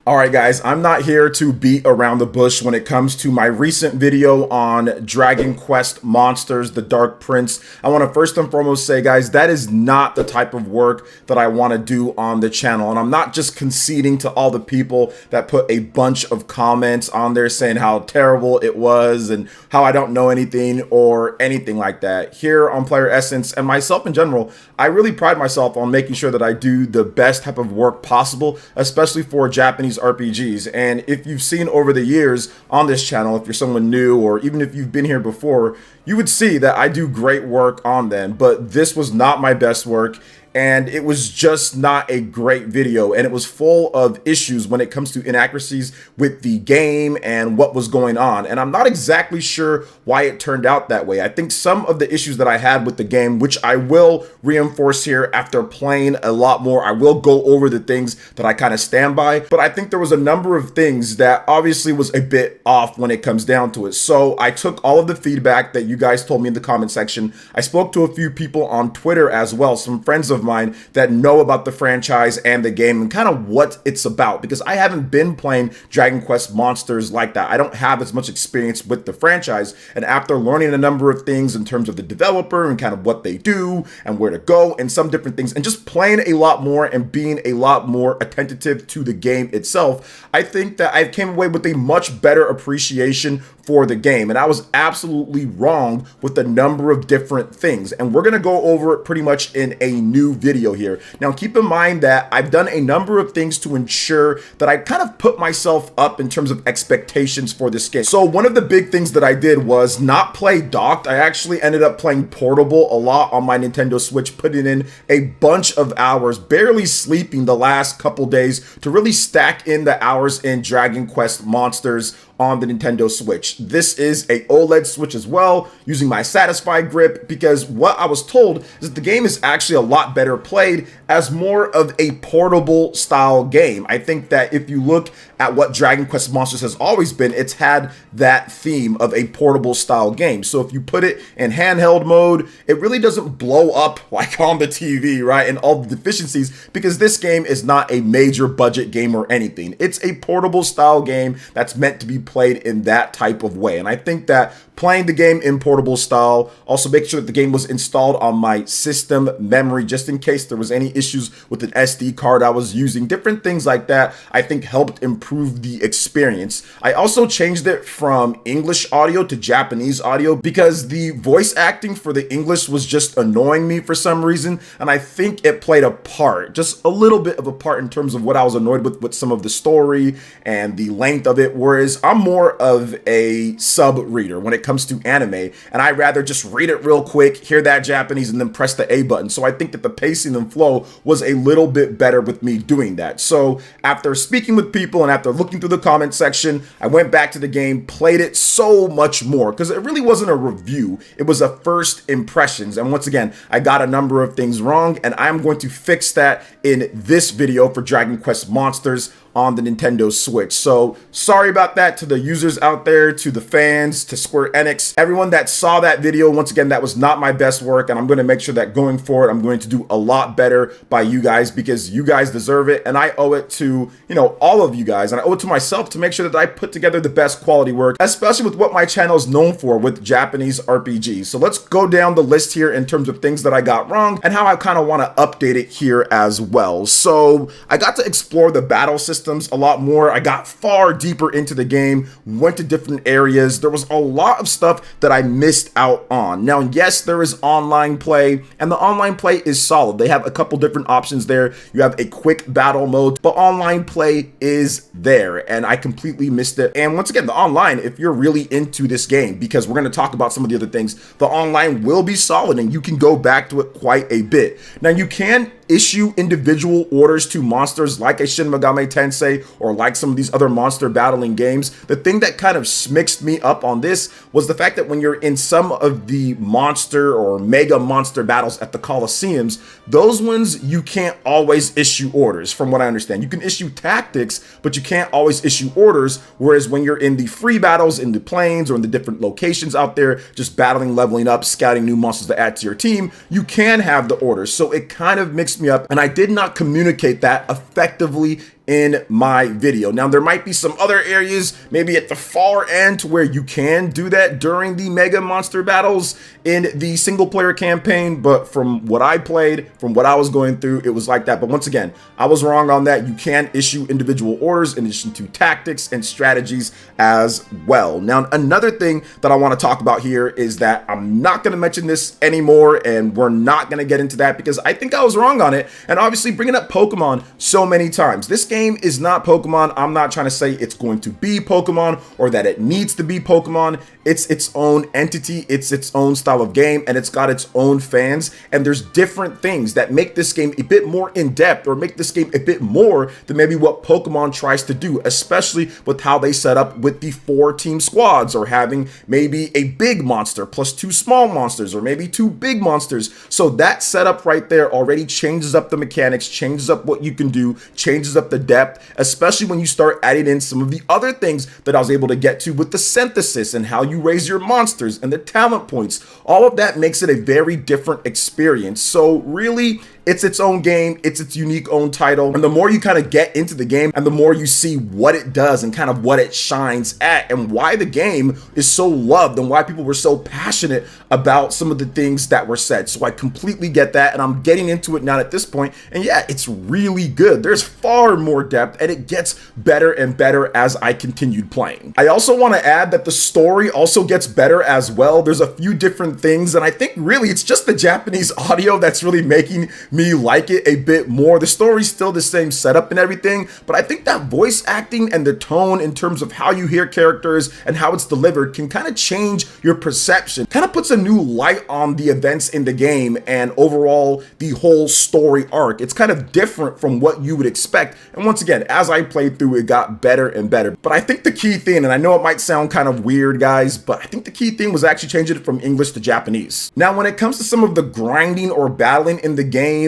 Alright guys, I'm not here to beat around the bush when it comes to my recent video on Dragon Quest Monsters, the Dark Prince. I want to first and foremost say guys, that is not the type of work that I want to do on the channel. And I'm not just conceding to all the people that put a bunch of comments on there saying how terrible it was and how I don't know anything or anything like that. Here on PlayerEssence and myself in general, I really pride myself on making sure that I do the best type of work possible, especially for Japanese RPGs. And if you've seen over the years on this channel, if you're someone new or even if you've been here before, you would see that I do great work on them, but this was not my best work. And it was just not a great video, and it was full of issues when it comes to inaccuracies with the game and what was going on. And I'm not exactly sure why it turned out that way. I think some of the issues that I had with the game, which I will reinforce here after playing a lot more, I will go over the things that I kind of stand by, but I think there was a number of things that obviously was a bit off when it comes down to it. So I took all of the feedback that you guys told me in the comment section. I spoke to a few people on Twitter as well, some friends of mine that know about the franchise and the game and kind of what it's about, because I haven't been playing Dragon Quest Monsters like that. I don't have as much experience with the franchise, and after learning a number of things in terms of the developer and kind of what they do and where to go and some different things, and just playing a lot more and being a lot more attentive to the game itself, I think that I came away with a much better appreciation for the game. And I was absolutely wrong with a number of different things, and we're going to go over it pretty much in a new video here. Now keep in mind that I've done a number of things to ensure that I kind of put myself up in terms of expectations for this game. So one of the big things that I did was not play docked. I actually ended up playing portable a lot on my Nintendo Switch, putting in a bunch of hours, barely sleeping the last couple days to really stack in the hours in Dragon Quest Monsters on the Nintendo Switch. This is a OLED Switch as well, using my Satisfy grip, because what I was told is that the game is actually a lot better played as more of a portable style game. I think that if you look at what Dragon Quest Monsters has always been, it's had that theme of a portable style game. So if you put it in handheld mode, it really doesn't blow up like on the TV, right? And all the deficiencies, because this game is not a major budget game or anything. It's a portable style game that's meant to be played in that type of way. And I think that playing the game in portable style, also making sure that the game was installed on my system memory, just in case there was any issues with an SD card I was using, different things like that, I think helped improve the experience. I also changed it from English audio to Japanese audio because the voice acting for the English was just annoying me for some reason, and I think it played a part, just a little bit of a part in terms of what I was annoyed with some of the story and the length of it, whereas I'm more of a sub reader when it comes to anime, and I'd rather just read it real quick, hear that Japanese, and then press the A button. So I think that the pacing and flow was a little bit better with me doing that. So after speaking with people and after looking through the comment section, I went back to the game, played it so much more, because it really wasn't a review, it was a first impressions. And once again, I got a number of things wrong, and I'm going to fix that in this video for Dragon Quest Monsters on the Nintendo Switch. So sorry about that to the users out there, to the fans, to Square Enix, everyone that saw that video. Once again, that was not my best work, and I'm going to make sure that going forward, I'm going to do a lot better by you guys, because you guys deserve it, and I owe it to, you know, all of you guys, and I owe it to myself to make sure that I put together the best quality work, especially with what my channel is known for with Japanese RPGs. So let's go down the list here in terms of things that I got wrong and how I kind of want to update it here as well. So I got to explore the battle system a lot more. I got far deeper into the game, went to different areas. There was a lot of stuff that I missed out on. Now, yes, there is online play, and the online play is solid. They have a couple different options there. You have a quick battle mode, but online play is there, and I completely missed it. And once again, the online, if you're really into this game, because we're going to talk about some of the other things, the online will be solid, and you can go back to it quite a bit. Now, you can issue individual orders to monsters like a Shin Megami Tensei or like some of these other monster battling games. The thing that kind of mixed me up on this was the fact that when you're in some of the monster or mega monster battles at the Colosseums, those ones you can't always issue orders, from what I understand. You can issue tactics, but you can't always issue orders, whereas when you're in the free battles in the plains or in the different locations out there, just battling, leveling up, scouting new monsters to add to your team, you can have the orders. So it kind of mixed me up, and I did not communicate that effectively in my video. Now, there might be some other areas, maybe at the far end, where you can do that during the mega monster battles in the single player campaign, but from what I played, from what I was going through, it was like that. But once again, I was wrong on that. You can issue individual orders in addition to tactics and strategies as well. Now, another thing that I want to talk about here is that I'm not going to mention this anymore, and we're not going to get into that because I think I was wrong on it. And obviously bringing up Pokemon so many times, this game is not Pokemon. I'm not trying to say it's going to be Pokemon or that it needs to be Pokemon. It's its own entity, it's its own style of game, and it's got its own fans. And there's different things that make this game a bit more in depth, or make this game a bit more than maybe what Pokemon tries to do, especially with how they set up with the 4-team squads, or having maybe a big monster plus 2 small monsters, or maybe 2 big monsters. So that setup right there already changes up the mechanics, changes up what you can do, changes up the depth, especially when you start adding in some of the other things that I was able to get to with the synthesis and how you raise your monsters and the talent points. All of that makes it a very different experience. So really, it's its own game, it's its unique own title, and the more you kind of get into the game and the more you see what it does and kind of what it shines at and why the game is so loved and why people were so passionate about some of the things that were said. So I completely get that, and I'm getting into it now at this point, and yeah, it's really good. There's far more depth, and it gets better and better as I continued playing. I also want to add that the story also gets better as well. There's a few different things, and I think really it's just the Japanese audio that's really making me like it a bit more. The story's still the same setup and everything, but I think that voice acting and the tone in terms of how you hear characters and how it's delivered can kind of change your perception, kind of puts a new light on the events in the game and overall the whole story arc. It's kind of different from what you would expect, and once again, as I played through, it got better and better. But I think the key thing, and I know it might sound kind of weird, guys, but I think the key thing was actually changing it from English to Japanese. Now, when it comes to some of the grinding or battling in the game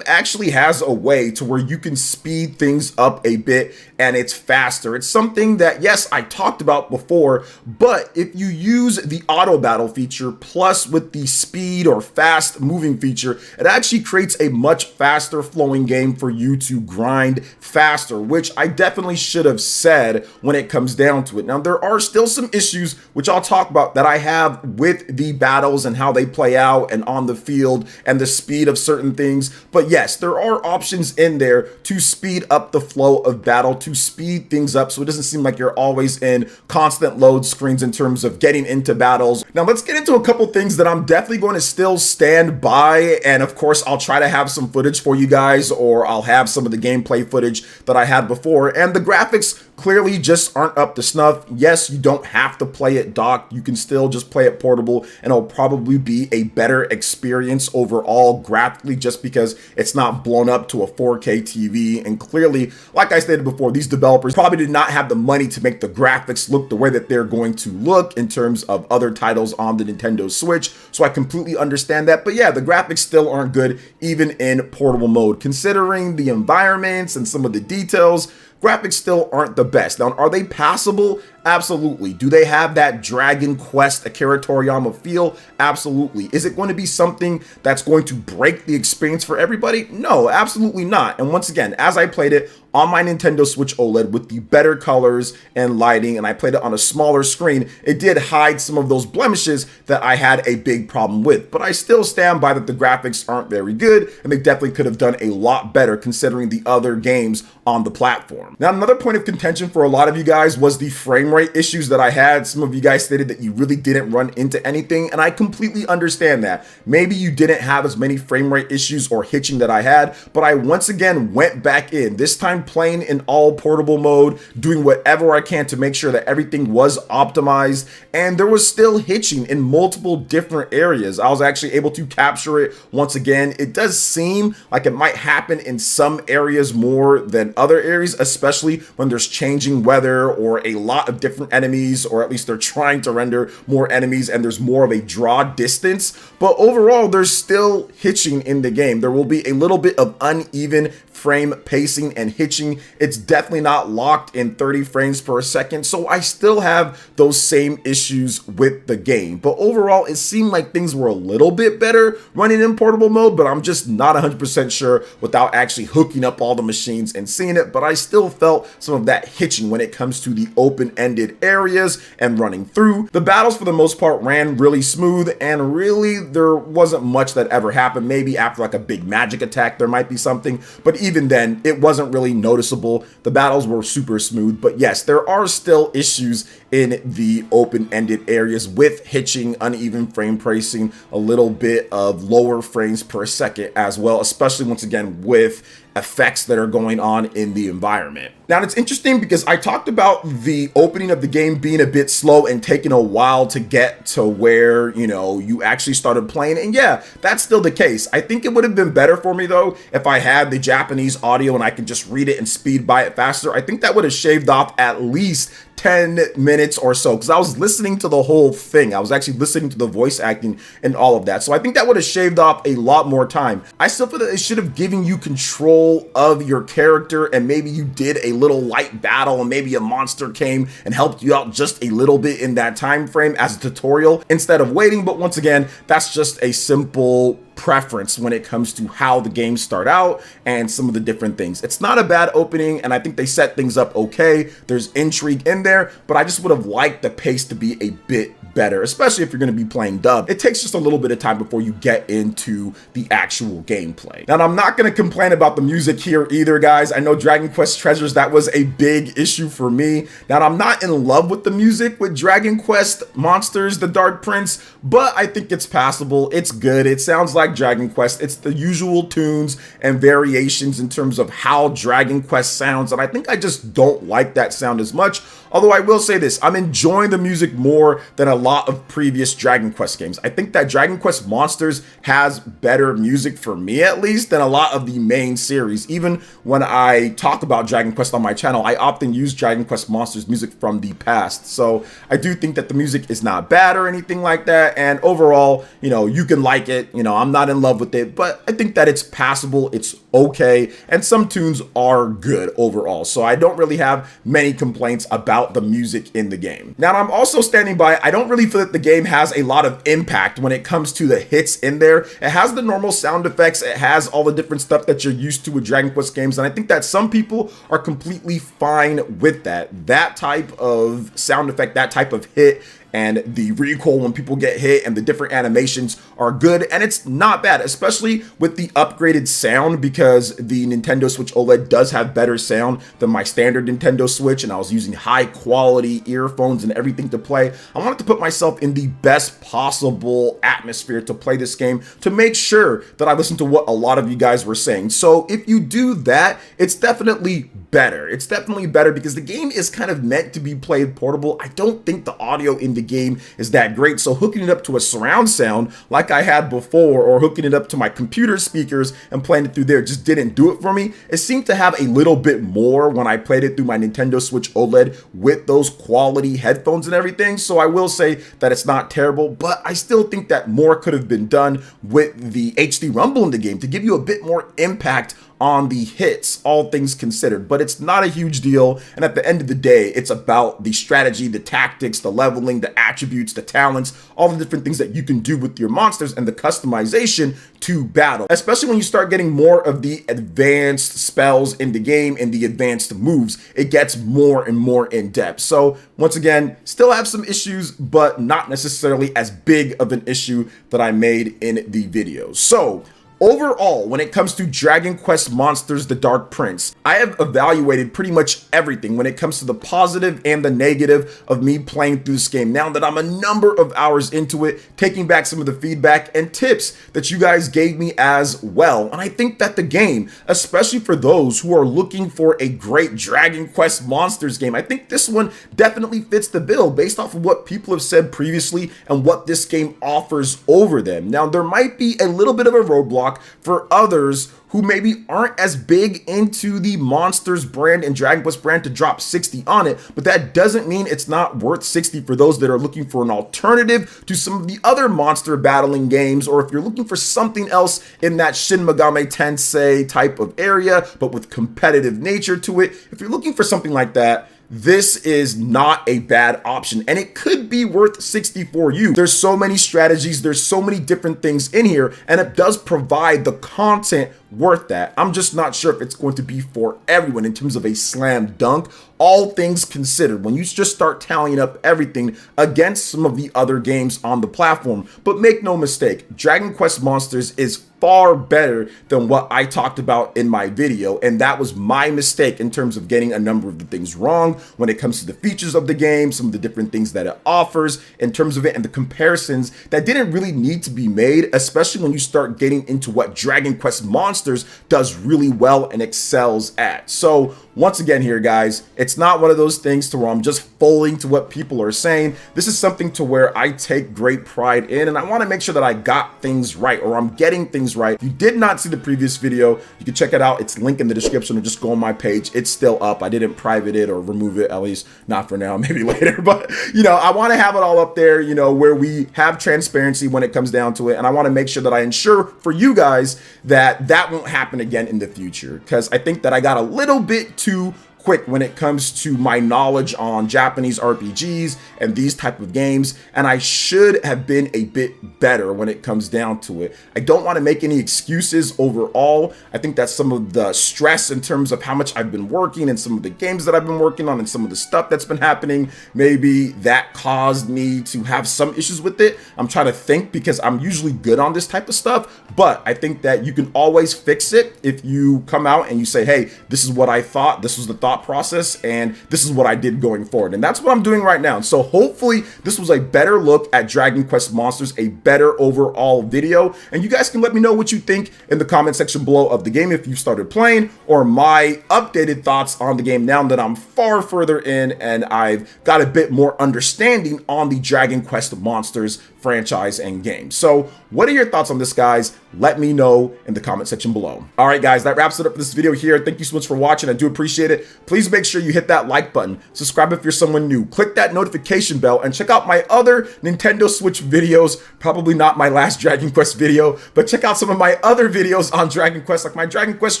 actually has a way to where you can speed things up a bit and it's faster. It's something that, yes, I talked about before, but if you use the auto battle feature plus with the speed or fast moving feature, it actually creates a much faster flowing game for you to grind faster, which I definitely should have said when it comes down to it. Now, there are still some issues, which I'll talk about, that I have with the battles and how they play out and on the field and the speed of certain things. But yes, there are options in there to speed up the flow of battle, to speed things up so it doesn't seem like you're always in constant load screens in terms of getting into battles. Now, let's get into a couple things that I'm definitely going to still stand by, and of course I'll try to have some footage for you guys, or I'll have some of the gameplay footage that I had before. And the graphics clearly just aren't up to snuff. Yes, you don't have to play it docked, you can still just play it portable, and it'll probably be a better experience overall graphically, just because it's not blown up to a 4K TV. And clearly, like I stated before, these developers probably did not have the money to make the graphics look the way that they're going to look in terms of other titles on the Nintendo Switch. So I completely understand that. But yeah, the graphics still aren't good even in portable mode. Considering the environments and some of the details, graphics still aren't the best. Now, are they passable? Absolutely. Do they have that Dragon Quest Akira Toriyama feel? Absolutely. Is it going to be something that's going to break the experience for everybody? No, absolutely not. And once again, as I played it on my Nintendo Switch OLED with the better colors and lighting, and I played it on a smaller screen, it did hide some of those blemishes that I had a big problem with. But I still stand by that the graphics aren't very good, and they definitely could have done a lot better considering the other games on the platform. Now, another point of contention for a lot of you guys was the frame rate issues that I had. Some of you guys stated that you really didn't run into anything, and I completely understand that. Maybe you didn't have as many frame rate issues or hitching that I had, but I once again went back in, this time playing in all portable mode, doing whatever I can to make sure that everything was optimized, and there was still hitching in multiple different areas. I was actually able to capture it once again. It does seem like it might happen in some areas more than other areas, especially when there's changing weather or a lot of different enemies, or at least they're trying to render more enemies and there's more of a draw distance. But overall, there's still hitching in the game. There will be a little bit of uneven frame pacing and hitching. It's definitely not locked in 30 frames per second, so I still have those same issues with the game. But overall, it seemed like things were a little bit better running in portable mode, but I'm just not 100% sure without actually hooking up all the machines and seeing it. But I still felt some of that hitching when it comes to the open-ended areas and running through. The battles for the most part ran really smooth, and really there wasn't much that ever happened. Maybe after like a big magic attack there might be something, but even then it wasn't really noticeable. The battles were super smooth, but yes, there are still issues in the open-ended areas with hitching, uneven frame pacing, a little bit of lower frames per second as well, especially once again with effects that are going on in the environment. Now, it's interesting because I talked about the opening of the game being a bit slow and taking a while to get to where, you know, you actually started playing. And yeah, that's still the case. I think it would have been better for me though if I had the Japanese audio and I could just read it and speed by it faster. I think that would have shaved off at least 10 minutes or so, because I was listening to the whole thing. I was actually listening to the voice acting and all of that. So I think that would have shaved off a lot more time. I still feel that it should have given you control of your character, and maybe you did a little light battle and maybe a monster came and helped you out just a little bit in that time frame as a tutorial instead of waiting. But once again, that's just a simple preference when it comes to how the games start out and some of the different things. It's not a bad opening, and I think they set things up okay. There's intrigue in there, but I just would have liked the pace to be a bit better, especially if you're going to be playing dub. It takes just a little bit of time before you get into the actual gameplay. Now, I'm not going to complain about the music here either, guys. I know Dragon Quest Treasures, that was a big issue for me. Now, I'm not in love with the music with Dragon Quest Monsters, The Dark Prince, but I think it's passable. It's good. It sounds like Dragon Quest. It's the usual tunes and variations in terms of how Dragon Quest sounds, and I think I just don't like that sound as much. Although I will say this, I'm enjoying the music more than a lot of previous Dragon Quest games. I think that Dragon Quest Monsters has better music, for me at least, than a lot of the main series. Even when I talk about Dragon Quest on my channel, I often use Dragon Quest Monsters music from the past. So I do think that the music is not bad or anything like that. And overall, you know, you can like it. You know, I'm not in love with it, but I think that it's passable. It's okay. And some tunes are good overall. So I don't really have many complaints about the music in the game. Now, I'm also standing by, I don't really feel that the game has a lot of impact when it comes to the hits in there. It has the normal sound effects. It has all the different stuff that you're used to with Dragon Quest games. And I think that some people are completely fine with that. That type of sound effect, that type of hit, and the recoil when people get hit and the different animations are good, and it's not bad, especially with the upgraded sound, because the Nintendo Switch OLED does have better sound than my standard Nintendo Switch, and I was using high quality earphones and everything to play. I wanted to put myself in the best possible atmosphere to play this game, to make sure that I listened to what a lot of you guys were saying. So if you do that, it's definitely better. It's definitely better because the game is kind of meant to be played portable. I don't think the audio in the game is that great, so hooking it up to a surround sound like I had before, or hooking it up to my computer speakers and playing it through there, just didn't do it for me. It seemed to have a little bit more when I played it through my Nintendo Switch OLED with those quality headphones and everything. So I will say that it's not terrible, but I still think that more could have been done with the HD rumble in the game to give you a bit more impact on the hits, all things considered. But it's not a huge deal, and at the end of the day, it's about the strategy, the tactics, the leveling, the attributes, the talents, all the different things that you can do with your monsters, and the customization to battle, especially when you start getting more of the advanced spells in the game and the advanced moves. It gets more and more in depth. So once again, still have some issues, but not necessarily as big of an issue that I made in the video. So overall, when it comes to Dragon Quest Monsters, The Dark Prince, I have evaluated pretty much everything when it comes to the positive and the negative of me playing through this game. Now that I'm a number of hours into it, taking back some of the feedback and tips that you guys gave me as well. And I think that the game, especially for those who are looking for a great Dragon Quest Monsters game, I think this one definitely fits the bill based off of what people have said previously and what this game offers over them. Now, there might be a little bit of a roadblock shock for others who maybe aren't as big into the Monsters brand and Dragon Quest brand to drop 60 on it, but that doesn't mean it's not worth 60 for those that are looking for an alternative to some of the other monster battling games, or if you're looking for something else in that Shin Megami Tensei type of area, but with competitive nature to it. If you're looking for something like that, this is not a bad option, and it could be worth 60 for you. There's so many strategies, there's so many different things in here, and it does provide the content worth that. I'm just not sure if it's going to be for everyone in terms of a slam dunk, all things considered, when you just start tallying up everything against some of the other games on the platform. But make no mistake, Dragon Quest Monsters is far better than what I talked about in my video, and that was my mistake in terms of getting a number of the things wrong when it comes to the features of the game, some of the different things that it offers in terms of it, and the comparisons that didn't really need to be made, especially when you start getting into what Dragon Quest Monsters does really well and excels at. So once again here, guys, it's not one of those things to where I'm just folding to what people are saying. This is something to where I take great pride in, and I want to make sure that I got things right, or I'm getting things right. If you did not see the previous video, you can check it out. It's linked in the description, or just go on my page. It's still up. I didn't private it or remove it, at least not for now, maybe later. But, you know, I want to have it all up there, you know, where we have transparency when it comes down to it. And I want to make sure that I ensure for you guys that that won't happen again in the future, because I think that I got a little bit too quick when it comes to my knowledge on Japanese RPGs and these type of games, and I should have been a bit better when it comes down to it. I don't want to make any excuses overall. I think that some of the stress in terms of how much I've been working and some of the games that I've been working on and some of the stuff that's been happening, maybe that caused me to have some issues with it. I'm trying to think, because I'm usually good on this type of stuff, but I think that you can always fix it if you come out and you say, hey, this is what I thought, this was the thought process, and this is what I did going forward. And that's what I'm doing right now. So hopefully this was a better look at Dragon Quest Monsters, a better overall video, and you guys can let me know what you think in the comment section below of the game if you started playing, or my updated thoughts on the game now that I'm far further in and I've got a bit more understanding on the Dragon Quest Monsters franchise and game. So what are your thoughts on this, guys? Let me know in the comment section below. All right, guys, that wraps it up for this video here. Thank you so much for watching. I do appreciate it. Please make sure you hit that like button, subscribe if you're someone new, click that notification bell, and check out my other Nintendo Switch videos. Probably not my last Dragon Quest video, but check out some of my other videos on Dragon Quest, like my Dragon Quest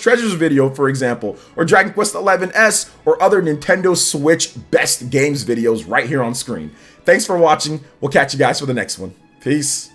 Treasures video, for example, or Dragon Quest 11S, or other Nintendo Switch best games videos right here on screen. Thanks for watching. We'll catch you guys for the next one. Peace.